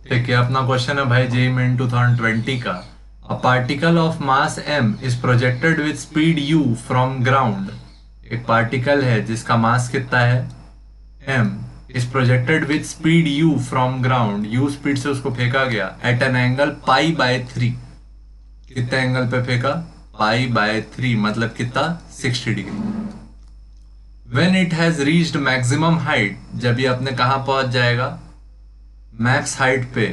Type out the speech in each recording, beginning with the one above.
ठीक है, अपना क्वेश्चन है भाई जेई मेन 2020 का। A particle of mass m is projected with speed u from ground. एक पार्टिकल है जिसका मास कितना है m, is projected with speed u from ground, u speed से उसको फेंका गया एट एन एंगल π/3। कितने एंगल पे फेंका? π/3 मतलब कितना? 60 degree. When it has reached maximum height, जब ये अपने कहाँ पहुंच जाएगा? मैक्स हाइट पे।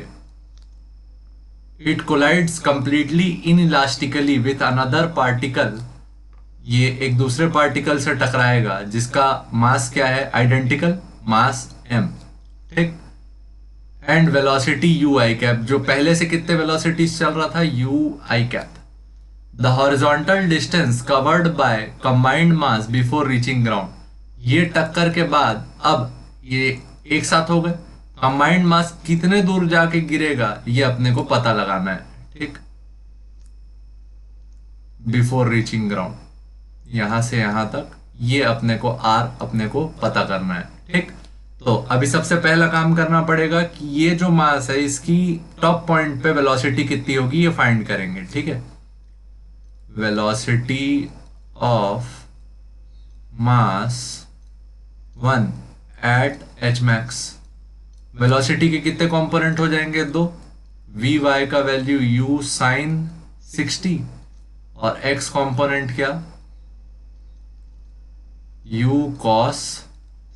It collides completely inelastically with another particle. ये एक दूसरे पार्टिकल से टकराएगा जिसका मास क्या है? आइडेंटिकल मास m। ठीक। And velocity you I cap, जो पहले से कितने वेलोसिटी चल रहा था? You I cap. The horizontal distance covered by combined mass before reaching ground. ये टक्कर के बाद अब ये एक साथ हो गए। कंबाइंड मास कितने दूर जाके गिरेगा ये अपने को पता लगाना है। ठीक, बिफोर रीचिंग ग्राउंड, यहां से यहां तक ये अपने को आर अपने को पता करना है। ठीक, तो अभी सबसे पहला काम करना पड़ेगा कि ये जो मास है इसकी टॉप पॉइंट पे वेलोसिटी कितनी होगी ये फाइंड करेंगे। ठीक है, velocity of mass 1 at H max. Velocity के कितने कंपोनेंट हो जाएंगे? दो। वी वाई का वैल्यू u साइन 60 और x कंपोनेंट क्या? u cos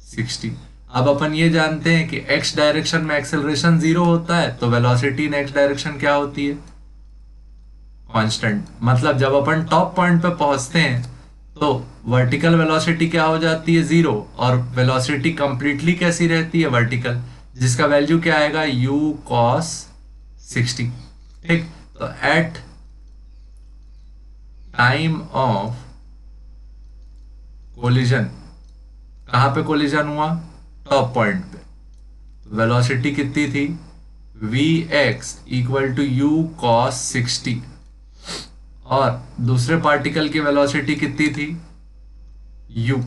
60। अब अपन ये जानते हैं कि x डायरेक्शन में एक्सेलरेशन 0 होता है, तो वेलोसिटी इन x डायरेक्शन क्या होती है? कांस्टेंट। मतलब जब अपन टॉप पॉइंट पे पहुंचते हैं तो वर्टिकल वेलोसिटी क्या हो जाती है? 0, और वेलोसिटी कंप्लीटली कैसी रहती है? वर्टिकल, जिसका वैल्यू क्या आएगा? u cos 60। ठीक, तो एट टाइम ऑफ कोलिजन, कहां पे कोलिजन हुआ? टॉप पॉइंट पे। वेलोसिटी कितनी थी? vx equal to u cos 60, और दूसरे पार्टिकल की वेलोसिटी कितनी थी? u।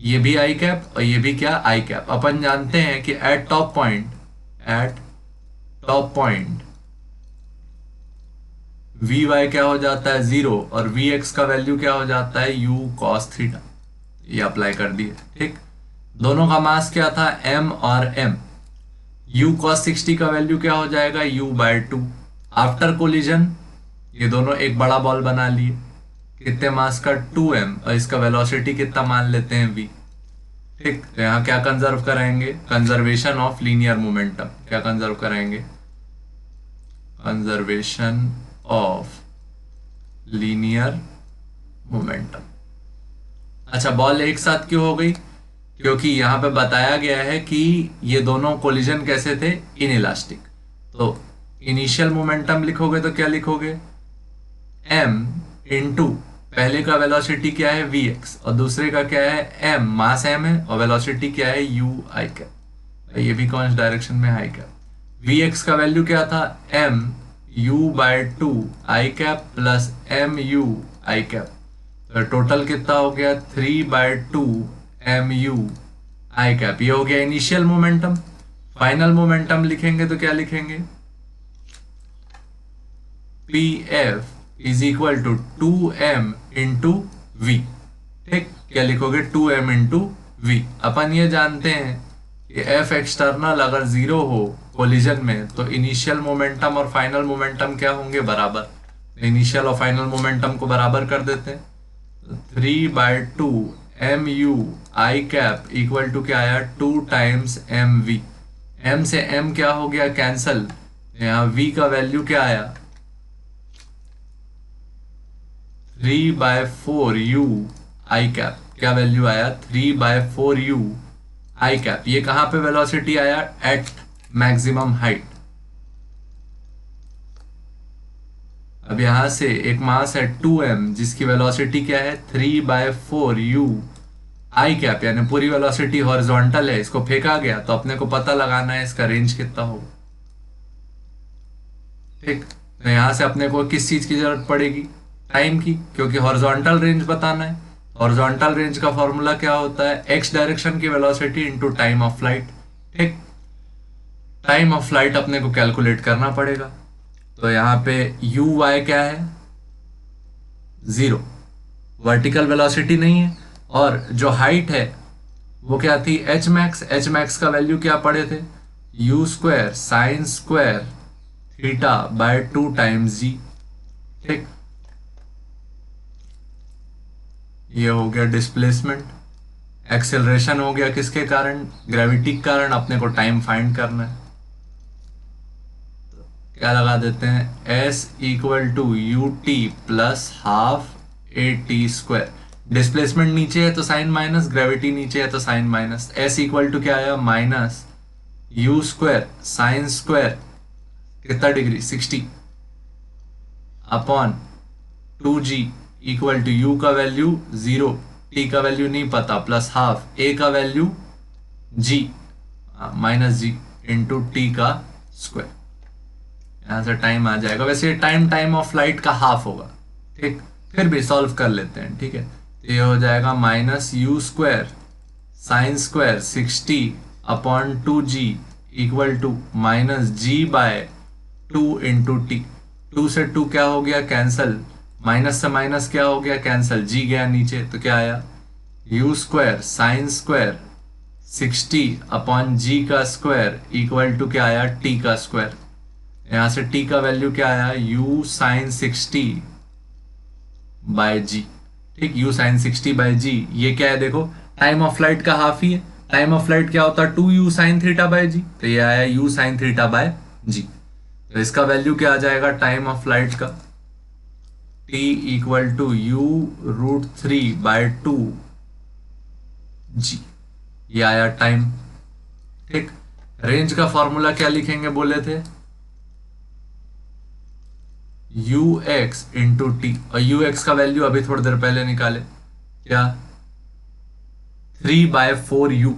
ये भी आई कैप और ये भी क्या? आई कैप। अपन जानते हैं कि at top point V Y क्या हो जाता है? 0, और वी एक्स का वैल्यू क्या हो जाता है? u cos theta. ये अप्लाई कर दिए। ठीक, दोनों का मास क्या था? m और m। u cos 60 का वैल्यू क्या हो जाएगा? u/2। आफ्टर कोलिजन ये दोनों एक बड़ा बॉल बना लिए। कितने मास का? 2m, और इसका वेलोसिटी कितना मान लेते हैं? v। ठीक, तो यहाँ क्या कंजर्व कराएंगे? Conservation of linear momentum. क्या कंजर्व कराएंगे? Conservation of linear momentum. अच्छा, बॉल एक साथ क्यों हो गई? क्योंकि यहाँ पे बताया गया है कि ये दोनों कोलिजन कैसे थे? इनइलास्टिक। तो इनिशियल मोमेंटम लिखोगे तो क्या लिखोगे? m इंटू पहले का वेलोसिटी क्या है? vx, और दूसरे का क्या है? m, मास m है, और वेलोसिटी क्या है? u I cap. ये भी कौन डायरेक्शन में? आई कैप। vx का वैल्यू क्या था? m u/2 I cap plus m u I cap. तो टोटल कितना हो गया? 3/2 m u आई कैप। ये हो गया इनिशियल मोमेंटम। फाइनल मोमेंटम लिखेंगे तो क्या लिखेंगे? pf is equal to 2m into V. ठीक, क्या लिखोगे? 2m into we. अपन ये जानते हैं कि f एक्सटर्नल अगर 0 हो कोलिजन में तो इनिशियल मोमेंटम और फाइनल मोमेंटम क्या होंगे? बराबर। इनिशियल और फाइनल मोमेंटम को बराबर कर देते हैं। 3/2 m u I cap equal to क्या आया? 2 टाइम्स m v। m से m क्या हो गया? कैंसल। यहाँ v का वैल्यू क्या आया? 3/4 u आई कैप। क्या वैल्यू आया? 3/4 u आई कैप। ये कहां पे वेलोसिटी आया? At maximum height. अब यहां से एक मास है 2m जिसकी वेलोसिटी क्या है? 3/4 u आई कैप, यानी पूरी वेलोसिटी हॉरिजॉन्टल है, इसको फेंका गया तो अपने को पता लगाना है इसका रेंज कितना होगा। ठीक, तो यहां से अपने को किस चीज की जरूरत पड़ेगी? टाइम की, क्योंकि हॉरिजॉन्टल रेंज बताना है। हॉरिजॉन्टल रेंज का फॉर्मूला क्या होता है? x डायरेक्शन की velocity into time of flight. ठीक, टाइम ऑफ फ्लाइट अपने को कैलकुलेट करना पड़ेगा। तो यहाँ पे यू वाई क्या है, 0, वर्टिकल वेलोसिटी नहीं है, और जो हाइट है वो क्या थी, एच मैक्स। एच मैक्स का वैल्यू क्या पढ़े थे, u square sine square theta by 2 times g. ठीक, ये हो गया डिस्प्लेसमेंट। एक्सेलरेशन हो गया किसके कारण, ग्रेविटी के कारण। अपने को टाइम फाइंड करना है, तो क्या लगा देते हैं, s equal to u t plus half a t square. Displacement नीचे है तो साइन माइनस, ग्रेविटी नीचे है तो sign minus. S equal to क्या आया, minus you square sine square कितना degree, 60 upon 2g equal to u का वैल्यू 0, टी का वैल्यू नहीं पता, प्लस हाफ ए का value g minus g into t का स्क्वायर। यहां से टाइम आ जाएगा। वैसे टाइम ऑफ फ्लाइट का हाफ होगा। ठीक, फिर भी सॉल्व कर लेते हैं। ठीक है, तो ये हो जाएगा minus you square sine square 60 upon 2g equal to minus G by 2 into T. 2 से 2 क्या हो गया, कैंसल। माइनस से माइनस क्या हो गया, कैंसल। जी गया नीचे तो क्या आया, u square sine square 60 upon g का स्क्वायर इक्वल टू क्या आया, टी का स्क्वायर। यहां से टी का वैल्यू क्या आया, यू साइन 60 बाय जी। ठीक, यू साइन 60 बाय जी, ये क्या है देखो, टाइम ऑफ फ्लाइट का हाफ ही है। टाइम ऑफ फ्लाइट क्या होता है, 2 यू साइन थीटा बाय जी, तो ये आया यू साइन थीटा बाय जी। तो इसका वैल्यू क्या आ जाएगा टाइम ऑफ फ्लाइट का, t equal to U root 3 by 2 G, ये आया टाइम। ठीक, रेंज का फॉर्मूला क्या लिखेंगे बोले थे, यू एक्स इंटू टी, और यू एक्स का वैल्यू अभी थोड़ी देर पहले निकाले, क्या 3/4u।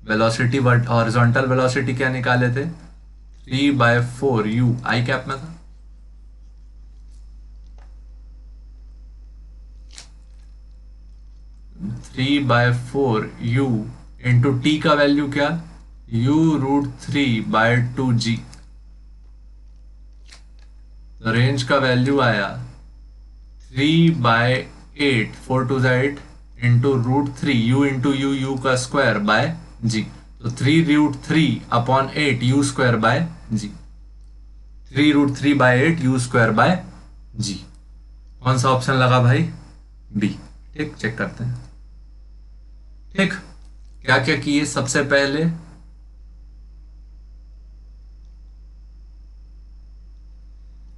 वेलोसिटी हॉरिजॉन्टल वेलोसिटी क्या निकाले थे, 3/4u, आई कैप में था। Three by 4u into t का वैल्यू क्या, u रूट 3/2g। तो रेंज का वैल्यू आया 3/8, 4 2 8 into root 3 u into u का स्क्वायर बाय जी। तो 3 root 3 upon 8 u square by g. 3 root 3/8 u square by g. कौन सा ऑप्शन लगा भाई, बी। ठीक, चेक करते हैं। ठीक, क्या क्या किए, सबसे पहले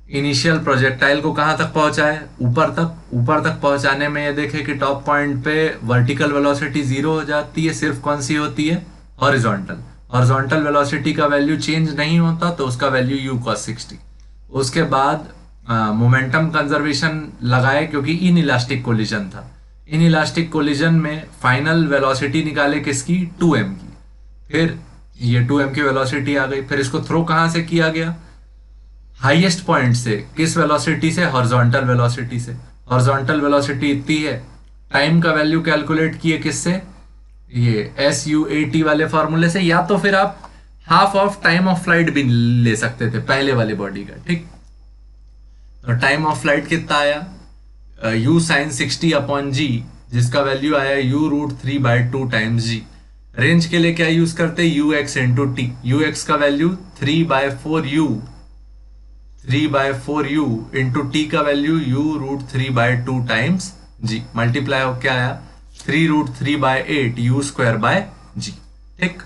इनिशियल प्रोजेक्टाइल को कहां तक पहुंचाए, ऊपर तक। ऊपर तक पहुंचाने में ये देखे कि टॉप पॉइंट पे वर्टिकल वेलोसिटी 0 हो जाती है, सिर्फ कौन सी होती है, हॉरिजॉन्टल। हॉरिजॉन्टल वेलोसिटी का वैल्यू चेंज नहीं होता तो उसका वैल्यू u cos 60। उसके बाद मोमेंटम कंजर्वेशन लगाए क्योंकि इन इलास्टिक कोलिजन था। इन इलास्टिक कोलिजन में फाइनल वेलोसिटी निकाले किसकी, 2m की। फिर ये 2m की वेलोसिटी आ गई। फिर इसको थ्रो कहां से किया गया, हाईएस्ट पॉइंट से। किस वेलोसिटी से, हॉरिजॉन्टल वेलोसिटी से। हॉरिजॉन्टल वेलोसिटी इतनी है। टाइम का वैल्यू कैलकुलेट किए किससे, ये SUAT वाले फॉर्मूले से, या तो फिर आप half of time of flight भी ले सकते थे पहले वाले बॉडी का। ठीक, तो टाइम ऑफ फ्लाइट कितना आया, u साइन 60 अपॉन जी, जिसका वैल्यू आया u रूट 3/2 टाइम्स जी। रेंज के लिए क्या यूज करते, you x into T. You x का वैल्यू 3/4u इंटू टी का वैल्यू u रूट 3/2 टाइम्स जी। मल्टीप्लाई हो क्या आया, 3 रूट 3/8 u स्क्वायर बाय जी। ठीक।